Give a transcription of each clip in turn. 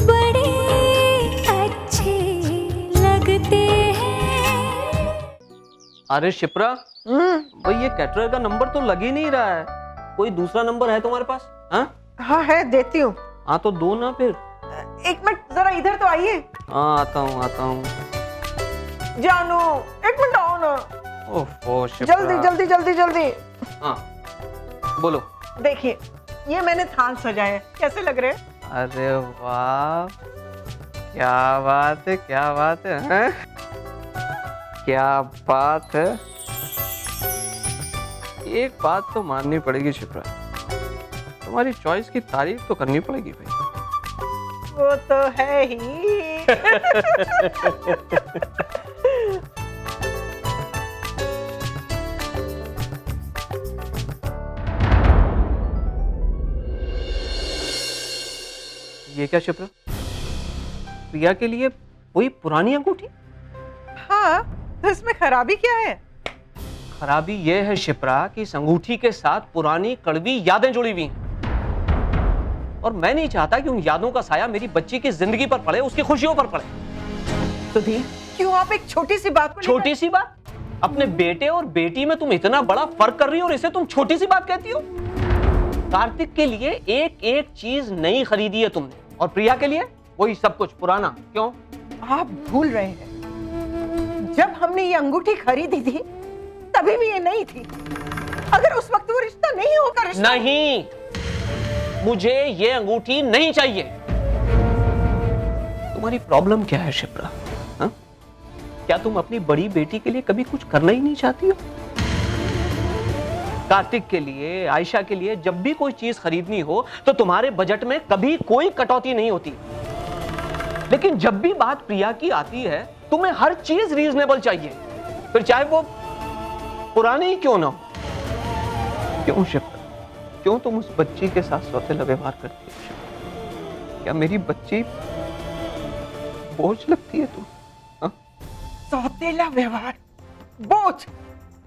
बड़े अच्छे लगते हैं। अरे शिप्रा, भाई ये कैटरर का नंबर तो लग ही नहीं रहा है। कोई दूसरा नंबर है तुम्हारे पास? हाँ हाँ है, देती हूँ। हाँ तो दो ना फिर। एक मिनट जरा इधर तो आइए। हाँ आता हूँ आता हूँ। जानू एक मिनट आओ ना। ओहो शिप्रा। जल्दी जल्दी जल्दी जल्दी। हाँ बोलो। देखिए ये मैंने थान सजाए हैं, कैसे लग रहे हैं? अरे वाह, क्या बात है, क्या बात है, हैं? क्या बात है। एक बात तो माननी पड़ेगी शिप्रा, तुम्हारी चॉइस की तारीफ तो करनी पड़ेगी भाई। वो तो है ही। ये क्या शिप्रा, प्रिया के लिए वही पुरानी अंगूठी? हाँ तो इसमें खराबी क्या है? खराबी ये है शिप्रा कि इस अंगूठी के साथ पुरानी कड़वी यादें जुड़ी हुई हैं। और मैं नहीं चाहता कि उन यादों का साया मेरी बच्ची की जिंदगी पर पड़े, उसकी खुशियों पर पड़े। सुधीर क्यों आप एक छोटी सी बात को छोटी सी बात? अपने बेटे और बेटी में तुम इतना बड़ा फर्क कर रही हो और इसे तुम छोटी सी बात कहती हो? कार्तिक के लिए एक एक चीज नई खरीदी है तुमने, और प्रिया के लिए वही सब कुछ पुराना। क्यों? आप भूल रहे हैं, जब हमने ये अंगूठी खरीदी थी तभी भी ये नहीं थी। अगर उस वक्त वो रिश्ता नहीं होगा नहीं, मुझे ये अंगूठी नहीं चाहिए। तुम्हारी प्रॉब्लम क्या है शिप्रा? हा? क्या तुम अपनी बड़ी बेटी के लिए कभी कुछ करना ही नहीं चाहती हो? कार्तिक के लिए, आयशा के लिए जब भी कोई चीज खरीदनी हो तो तुम्हारे बजट में कभी कोई कटौती नहीं होती, लेकिन जब भी बात प्रिया की आती है तुम्हें हर चीज रीजनेबल चाहिए, फिर चाहे वो पुरानी ही क्यों ना हो। क्यों शिप्रा, क्यों तुम उस बच्ची के साथ सौतेला व्यवहार करती हो शिप्रा? क्या मेरी बच्ची बोझ लगती है तुम? सौतेला व्यवहार, बोझ,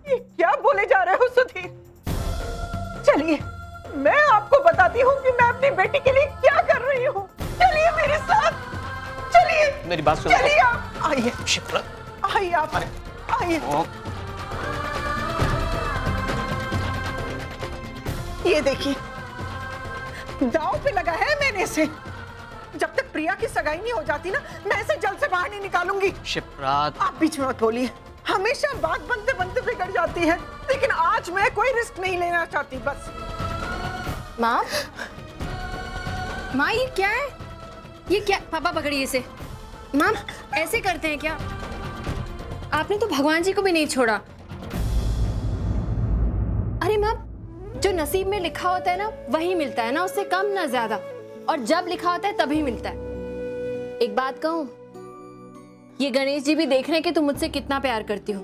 ये क्या बोले जा रहे हो सुधीर? चलिए मैं आपको बताती हूँ कि मैं अपनी बेटी के लिए क्या कर रही हूँ। चलिए मेरे साथ, चलिए। मेरी बात सुनो। चलिए आप आइए शिप्रा, आइए, आप आइए। ये देखिए दांव पे लगा है मैंने इसे। जब तक प्रिया की सगाई नहीं हो जाती ना, मैं इसे जल्द से बाहर नहीं निकालूंगी। शिप्रा, आप बीच में मत बोलिए, हमेशा बात बनते बनते बिगड़ जाती है, लेकिन आज मैं कोई रिस्क नहीं लेना चाहती। बस माँ, माँ ये क्या है? ये क्या? पापा पकड़िए इसे। माँ ऐसे करते हैं क्या? आपने तो भगवान जी को भी नहीं छोड़ा। अरे माँ, जो नसीब में लिखा होता है ना वही मिलता है ना, उससे कम ना ज्यादा, और जब लिखा होता है तभी मिलता है। एक बात कहूँ, ये गणेश जी भी देख रहे हैं कि तुम मुझसे कितना प्यार करती हो।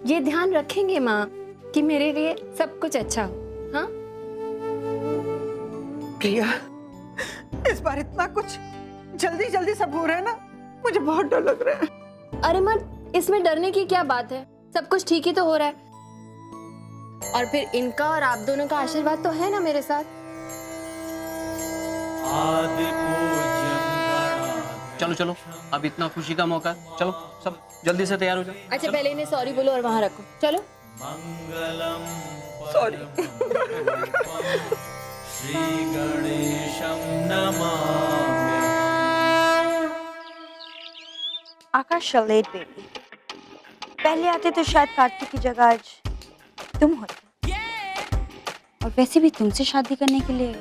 ये ध्यान रखेंगे माँ कि मेरे लिए सब कुछ अच्छा हो। हाँ प्रिया, इस बार इतना कुछ जल्दी जल्दी सब हो रहा है ना, मुझे बहुत डर लग रहा है। अरे माँ, इसमें डरने की क्या बात है? सब कुछ ठीक ही तो हो रहा है। और फिर इनका और आप दोनों का आशीर्वाद तो है ना मेरे साथ। चलो चलो, अब इतना खुशी का मौका है, चलो सब जल्दी से तैयार हो जाओ। अच्छा पहले इन्हें सॉरी बोलो और वहां रखो। चलो। सॉरी। श्री गणेशं नमाम्यहम्। आकाश लेट बेबी, पहले आते तो शायद कार्तिक की जगह आज तुम होते, और वैसे भी तुमसे शादी करने के लिए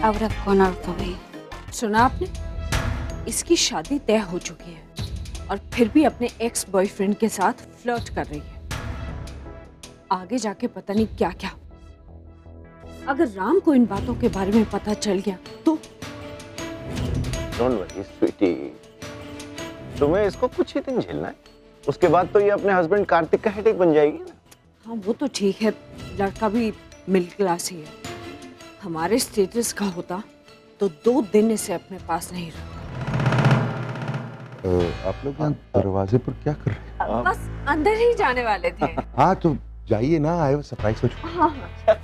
अब रख कौन आता भाई। सुना आपने? इसकी शादी तय हो चुकी है और फिर भी अपने एक्स बॉयफ्रेंड के साथ फ्लर्ट कर रही है। आगे जाके पता नहीं क्या क्या। अगर राम को इन बातों के बारे में पता चल गया तो? डोंट वरी स्वीटी, तुम्हें इसको कुछ ही दिन झेलना है, उसके बाद तो ये अपने हस्बैंड कार्तिक का हेडेक बन जाएगी ना। हाँ वो तो ठीक है, लड़का भी मिडिल क्लास ही है। हमारे स्टेटस का होता तो 2 दिन इसे अपने पास नहीं रखता। आप लोग यहाँ दरवाजे पर क्या कर रहे हैं? बस अंदर ही जाने वाले थे। हाँ तो जाइए ना, आए सरप्राइज हो चुका। हाँ हाँ।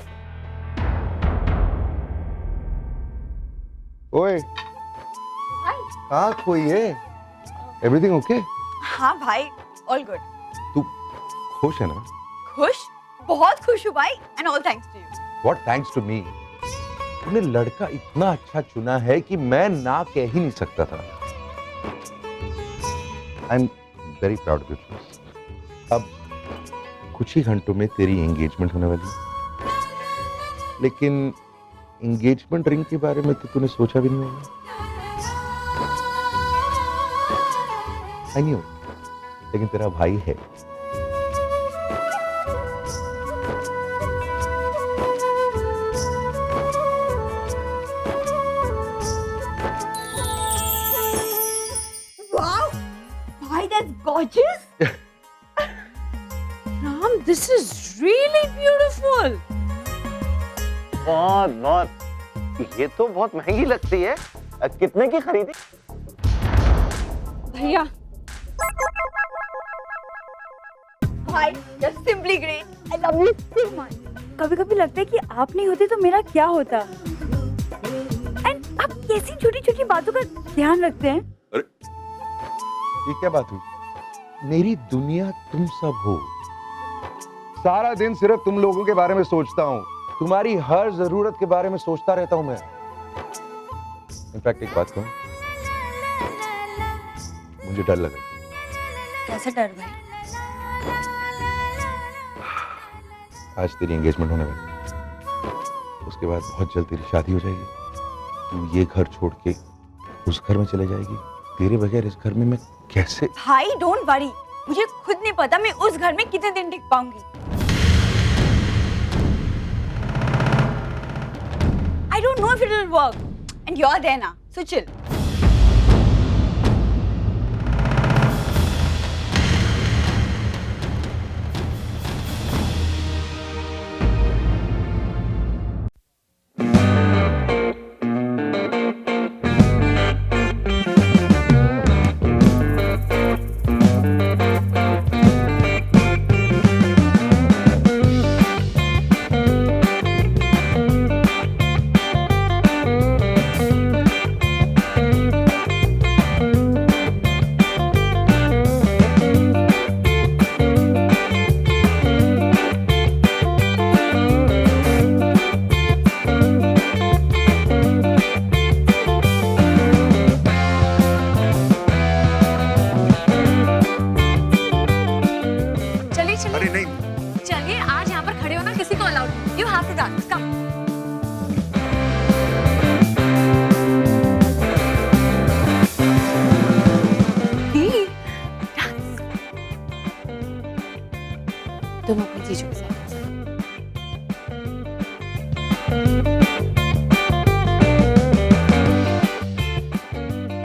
ओए कहाँ खोई है? Everything okay? हाँ भाई, ऑल गुड। तू खुश है ना? खुश? बहुत खुश हूँ भाई, and all thanks to you. What thanks to me? तूने लड़का इतना अच्छा चुना है कि मैं ना कह ही नहीं सकता था। I'm very proud of you. अब कुछ ही घंटों में तेरी एंगेजमेंट होने वाली है, लेकिन एंगेजमेंट रिंग के बारे में तो तूने सोचा भी नहीं होगा। I knew, लेकिन तेरा भाई है। Wow, भाई that's gorgeous. Ram, this is really beautiful. बहुत बहुत, ये तो बहुत महंगी लगती है। कितने की खरीदी? भैया, भाई you're simply great. I love you so much. कभी-कभी लगता है कि आप नहीं होते तो मेरा क्या होता। एंड आप कैसी छोटी-छोटी बातों का ध्यान रखते हैं। ये क्या बात हुई? मेरी दुनिया तुम सब हो। सारा दिन सिर्फ तुम लोगों के बारे में सोचता हूँ, तुम्हारी हर जरूरत के बारे में सोचता रहता हूँ मैं। इनफैक्ट एक बात कहूँ, मुझे डर लगा। कैसे डर भाई? आज तेरी एंगेजमेंट होने वाली है, उसके बाद बहुत जल्द तेरी शादी हो जाएगी। तू ये घर छोड़ के उस घर में चले जाएगी। तेरे बगैर इस घर में मैं कैसे? भाई डोंट वरी, मुझे खुद नहीं पता मैं उस घर में कितने दिन टिक पाऊंगी। I don't know if it will work, and you're there now, so chill. अरे नहीं, चलिए, आज यहाँ पर खड़े होना किसी को allowed. You have to dance, come. तुम अपनी जीजू के साथ।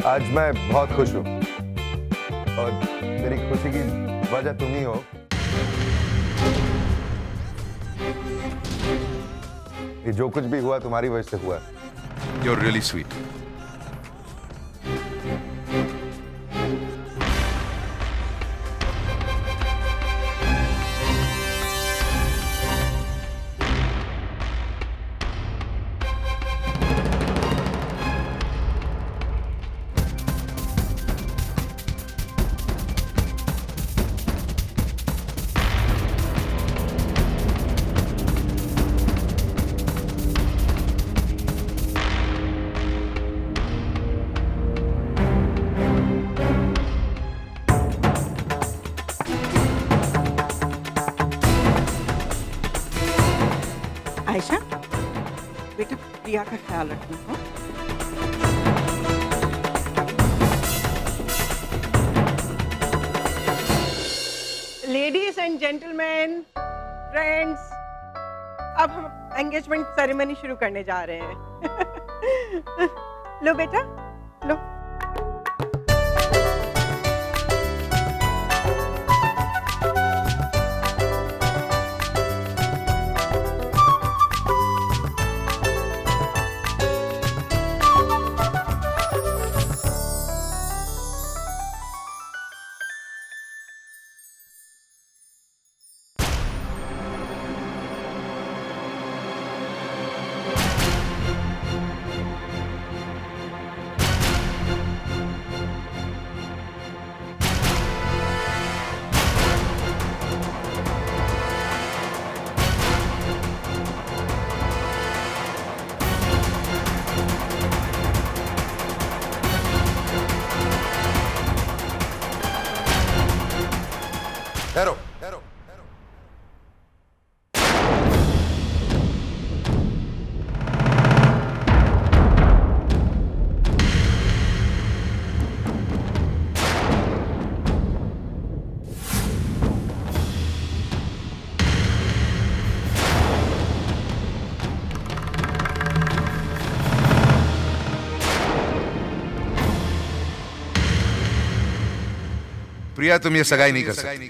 आज मैं बहुत खुश हूँ और मेरी खुशी की वजह तुम ही हो। ये जो कुछ भी हुआ तुम्हारी वजह से हुआ। You're really sweet. आयशा, बेटा प्रिया का ख्याल रखना हो। लेडीज एंड जेंटलमैन, फ्रेंड्स, अब हम एंगेजमेंट सेरेमनी शुरू करने जा रहे हैं। लो बेटा, लो। ठहरो। प्रिया, तुम ये सगाई नहीं कर सकती।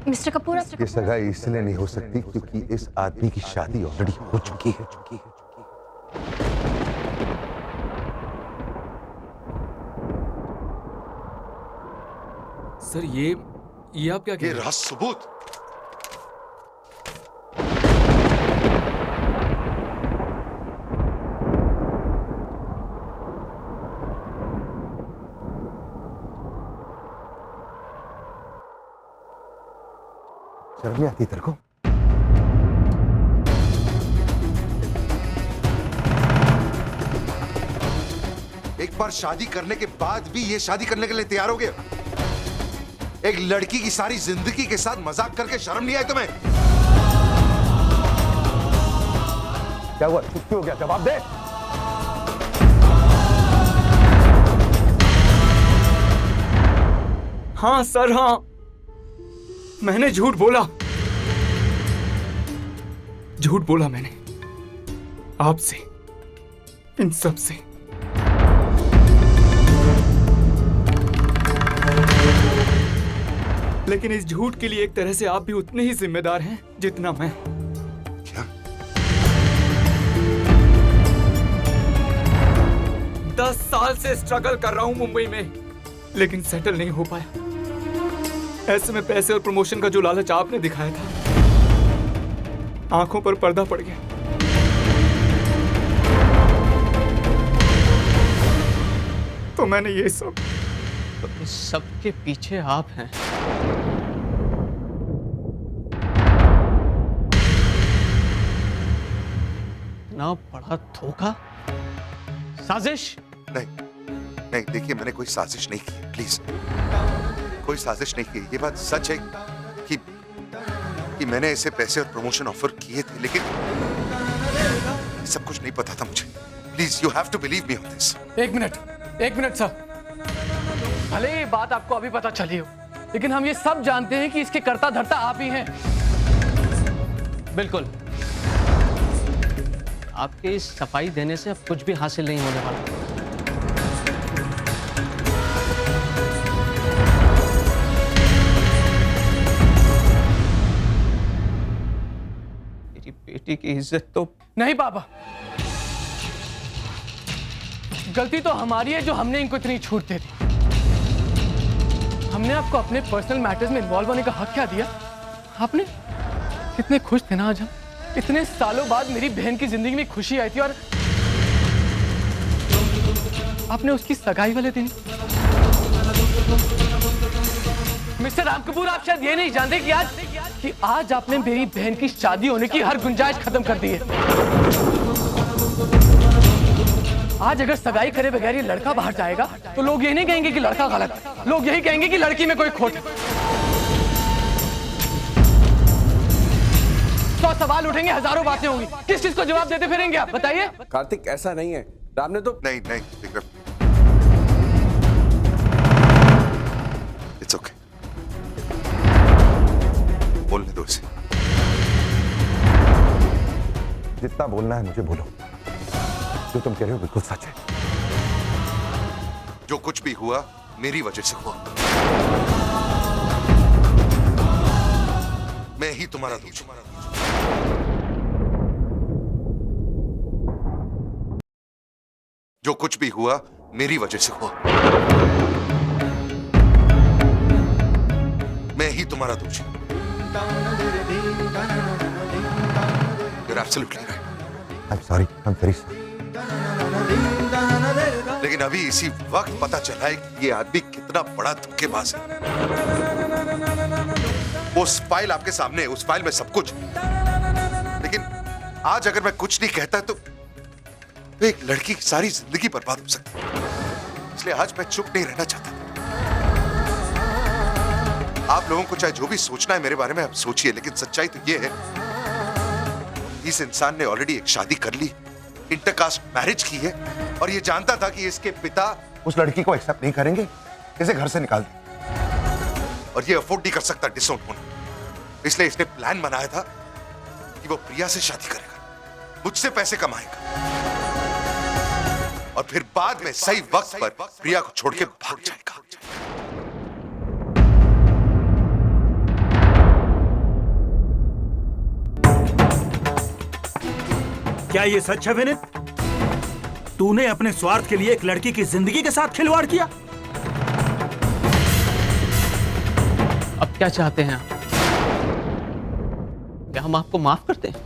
मिस्टर कपूर, ये सगाई इसलिए नहीं हो सकती क्योंकि इस आदमी की शादी ऑलरेडी हो चुकी है। सर ये आप क्या कह ये रहे हैं? रहा सबूत। शर्म नहीं आती तेरे को? एक बार शादी करने के बाद भी ये शादी करने के लिए तैयार हो गए? एक लड़की की सारी जिंदगी के साथ मजाक करके शर्म नहीं आई तुम्हें? क्या हुआ? चुप्पी हो गया? जवाब दे। हाँ सर, हाँ, मैंने झूठ बोला मैंने आपसे, इन सब से। लेकिन इस झूठ के लिए एक तरह से आप भी उतने ही जिम्मेदार हैं जितना मैं। क्या? 10 साल से स्ट्रगल कर रहा हूं मुंबई में, लेकिन सेटल नहीं हो पाया। ऐसे में पैसे और प्रमोशन का जो लालच आपने दिखाया था, आंखों पर पर्दा पड़ गया। तो मैंने ये सब इस सब के पीछे आप हैं। ना बड़ा धोखा, साजिश। नहीं, देखिए, मैंने कोई साजिश नहीं की, प्लीज। कोई साजिश नहीं की। ये बात सच है कि मैंने ऐसे पैसे और प्रमोशन ऑफर किए थे, लेकिन सब कुछ नहीं पता था मुझे। Please, you have to believe me on this. एक मिनट सर। भले ये बात आपको अभी पता चली हो, लेकिन हम ये सब जानते हैं कि इसके कर्ता धर्ता आप ही हैं। बिल्कुल। आपके इस सफाई देने से अब कुछ भी हासिल नहीं होने वाला। मेरी बेटी की इज्जत तो नहीं पापा, गलती तो हमारी है जो हमने इनको इतनी छूट दे दी। हमने आपको अपने पर्सनल मैटर्स में इन्वॉल्व होने का हक क्या दिया? आपने कितने खुश थे ना आज हम। इतने सालों बाद मेरी बहन की जिंदगी में खुशी आई थी और आपने उसकी सगाई वाले दिन। मिस्टर राम कपूर, आप शायद ये नहीं जानते कि आज आपने मेरी बहन की शादी होने की हर गुंजाइश खत्म कर दी है। आज अगर सगाई करे बगैर ये लड़का बाहर जाएगा तो लोग ये नहीं कहेंगे कि लड़का गलत है, लोग यही कहेंगे कि लड़की में कोई खोट है। 100 सवाल उठेंगे, हजारों बातें होंगी। किस चीज को जवाब देते फिरेंगे आप, बताइए। कार्तिक, ऐसा नहीं है। राम ने तो नहीं विक्रम, इट्स ओके। बोलने दो इसे। जितना बोलना है मुझे बोलो। जो तुम कह रहे हो बिल्कुल सच है। जो कुछ भी हुआ मेरी वजह से हुआ। मैं ही तुम्हारा दोष हूं। जो कुछ भी हुआ मेरी वजह से हुआ। मैं ही तुम्हारा दोषी हूं। You're absolutely right. I'm sorry. I'm very sorry. लेकिन अभी इसी वक्त पता चला है कि ये आदमी कितना बड़ा धोखेबाज है। उस फाइल आपके सामने है, उस फाइल में सब कुछ। लेकिन आज अगर मैं कुछ नहीं कहता तो एक लड़की की सारी जिंदगी बर्बाद हो सकती है। इसलिए आज मैं चुप नहीं रहना चाहता। आप लोगों को चाहे जो भी सोचना है मेरे बारे में आप सोचिए, लेकिन सच्चाई तो ये है इस इंसान ने ऑलरेडी एक शादी कर ली, इंटरकास्ट मैरिज की है और ये जानता था कि इसके पिता उस लड़की को एक्सेप्ट नहीं करेंगे, इसे घर से निकाल दें और ये अफोर्ड नहीं कर सकता डिसोन होना। इसलिए इसने प्लान बनाया था कि वो प्रिया से शादी करेगा, मुझसे पैसे कमाएगा और फिर बाद में सही वक्त पर प्रिया को छोड़ के भाग जाएगा। क्या ये सच है विनीत? तूने अपने स्वार्थ के लिए एक लड़की की जिंदगी के साथ खिलवाड़ किया? अब क्या चाहते हैं आप? क्या हम आपको माफ करते हैं?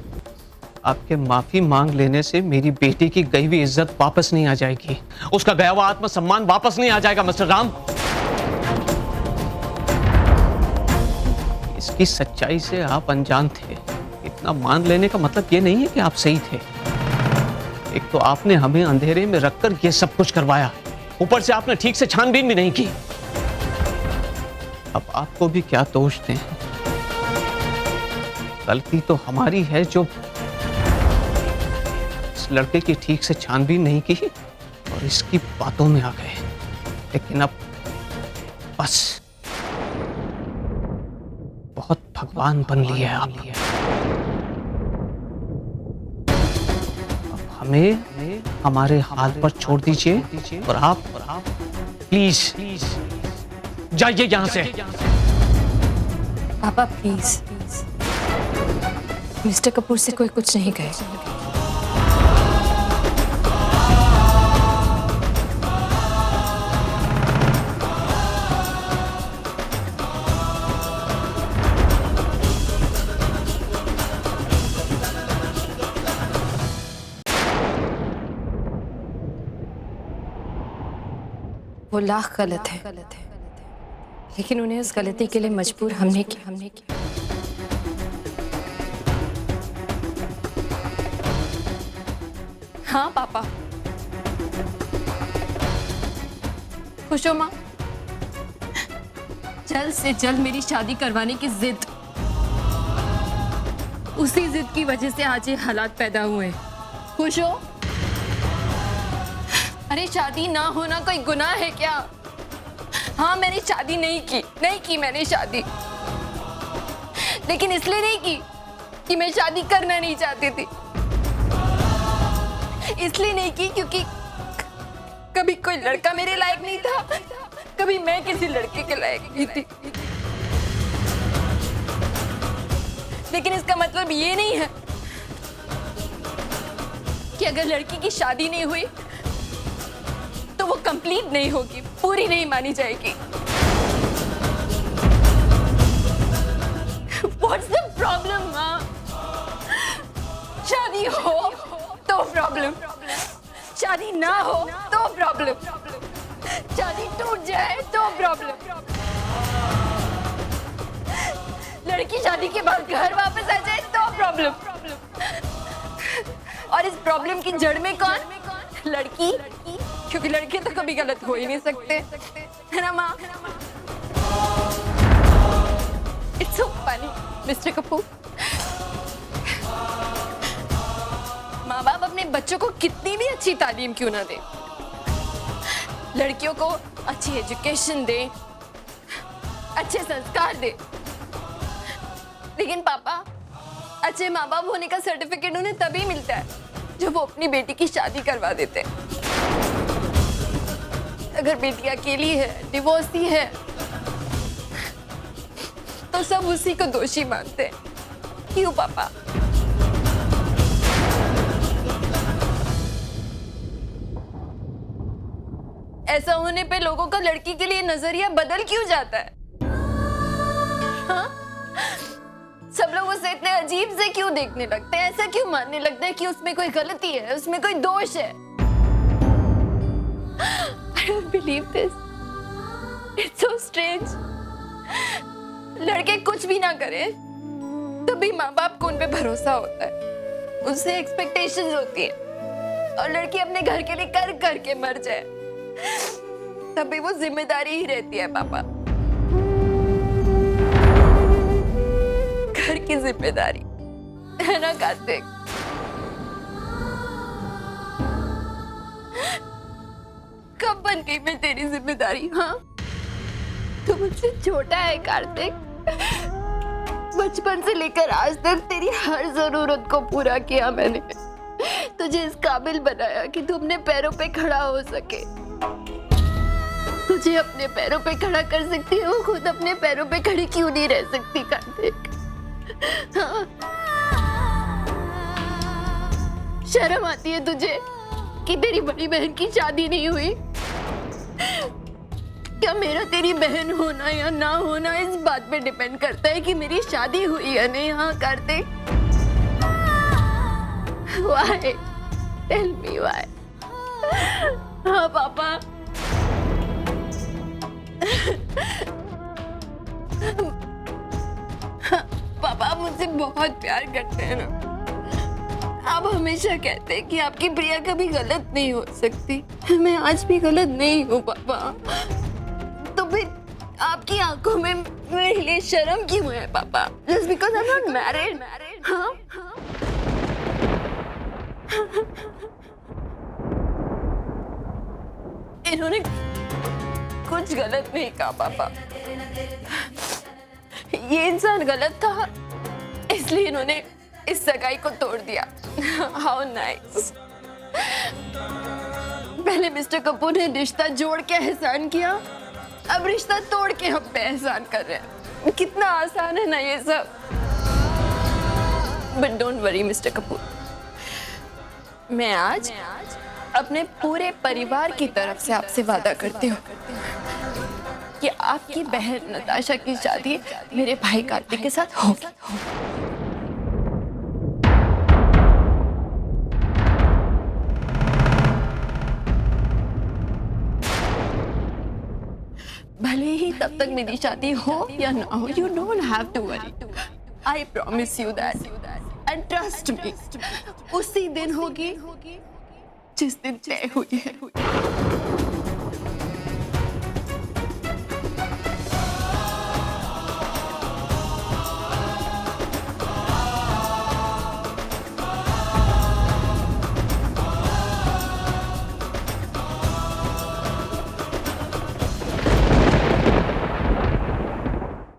आपके माफी मांग लेने से मेरी बेटी की गई हुई इज्जत वापस नहीं आ जाएगी, उसका गया हुआ आत्मसम्मान वापस नहीं आ जाएगा मिस्टर राम। इसकी सच्चाई से आप अनजान थे। इतना मान लेने का मतलब ये नहीं है कि आप सही थे। एक तो आपने हमें अंधेरे में रखकर ये सब कुछ करवाया, ऊपर से आपने ठीक से छानबीन भी नहीं की। अब आपको भी क्या दोष दें? गलती तो हमारी है जो इस लड़के की ठीक से छानबीन नहीं की और इसकी बातों में आ गए। लेकिन अब बस बहुत भगवान बन लिए आप। अब हमें हमारे हाल पर छोड़ दीजिए और आप प्लीज जाइए यहां से। पापा प्लीज, मिस्टर कपूर से कोई कुछ नहीं कहे। वो लाख गलत है, लेकिन उन्हें उस गलती के लिए मजबूर हमने किया। हाँ पापा, खुश हो माँ? जल्द से जल्द मेरी शादी करवाने की जिद, उसी जिद की वजह से आज ये हालात पैदा हुए। खुश हो? अरे शादी ना होना कोई गुनाह है क्या? हाँ मैंने शादी नहीं की मैंने शादी, लेकिन इसलिए नहीं की कि मैं शादी करना नहीं चाहती थी। इसलिए नहीं की क्योंकि कभी कोई लड़का मेरे लायक नहीं था, कभी मैं किसी लड़के के लायक नहीं थी। लेकिन इसका मतलब ये नहीं है कि अगर लड़की की शादी नहीं हुई तो वो कंप्लीट नहीं होगी, पूरी नहीं मानी जाएगी। What's the problem, माँ? शादी हो तो प्रॉब्लम, शादी ना हो तो प्रॉब्लम, शादी टूट जाए तो प्रॉब्लम, लड़की शादी के बाद घर वापस आ जाए तो प्रॉब्लम। और इस प्रॉब्लम की जड़ में कौन? लड़की, क्योंकि लड़के तो कभी गलत हो ही नहीं सकते, है ना माँ? It's so funny, mister Kapoor. माँ बाप अपने बच्चों को कितनी भी अच्छी तालीम क्यों ना दे, लड़कियों को अच्छी एजुकेशन दे, अच्छे संस्कार दे, लेकिन पापा अच्छे माँ बाप होने का सर्टिफिकेट उन्हें तभी मिलता है जब वो अपनी बेटी की शादी करवा देते हैं। अगर बेटी अकेली है, डिवोर्सी है, तो सब उसी को दोषी मानते हैं। क्यों पापा? ऐसा होने पे लोगों का लड़की के लिए नजरिया बदल क्यों जाता है? हाँ? सब लोग उसे इतने अजीब से क्यों देखने लगते हैं? ऐसा क्यों मानने लगते हैं कि उसमें कोई गलती है, उसमें कोई दोष है? I don't believe this. It's so strange. लड़के कुछ भी ना करें तभी माँ बाप को उन पे भरोसा होता है, उनसे एक्सपेक्टेशंस होती है, और लड़की अपने घर के लिए कर करके मर जाए तभी वो जिम्मेदारी ही रहती है पापा। घर की जिम्मेदारी है ना कार्तिक? कब बन गई मैं तेरी जिम्मेदारी? हाँ, तू मुझसे छोटा है कार्तिक। बचपन से लेकर आज तक तेरी हर जरूरत को पूरा किया मैंने, तुझे इस काबिल बनाया कि तू अपने पैरों पे खड़ा हो सके। तुझे अपने पैरों पे खड़ा कर सकती है, वो खुद अपने पैरों पे खड़ी क्यों नहीं रह सकती कार्तिक? हाँ? शर्म आती है तुझे कि तेरी बड़ी बहन की शादी नहीं हुई? क्या मेरा तेरी बहन होना या ना होना इस बात पे डिपेंड करता है कि मेरी शादी हुई या नहीं? हाँ Kartik, why? Tell me why? हाँ पापा, पापा आप मुझसे बहुत प्यार करते हैं ना। आप हमेशा कहते हैं कि आपकी प्रिया कभी गलत नहीं हो सकती। मैं आज भी गलत नहीं हूँ पापा, तो फिर आपकी आंखों में मेरे लिए शर्म क्यों है पापा? Just because I'm not married? हाँ? इन्होंने कुछ गलत नहीं कहा पापा, ये इंसान गलत था इसलिए इन्होंने इस सगाई को तोड़ दिया। How nice. पहले मिस्टर कपूर ने रिश्ता जोड़ के एहसान किया, अब रिश्ता तोड़ के हम पे एहसान कर रहे हैं। कितना आसान है ना ये सब। But don't worry mister Kapoor, मैं आज अपने पूरे परिवार की तरफ से आपसे वादा करती हूँ कि आपकी बहन नताशा की शादी मेरे भाई कार्तिक के साथ होगी। भले ही तब तक मेरी शादी हो या ना हो, you don't have to worry. I promise you that. And trust me, उसी दिन होगी जिस दिन तय हुई है।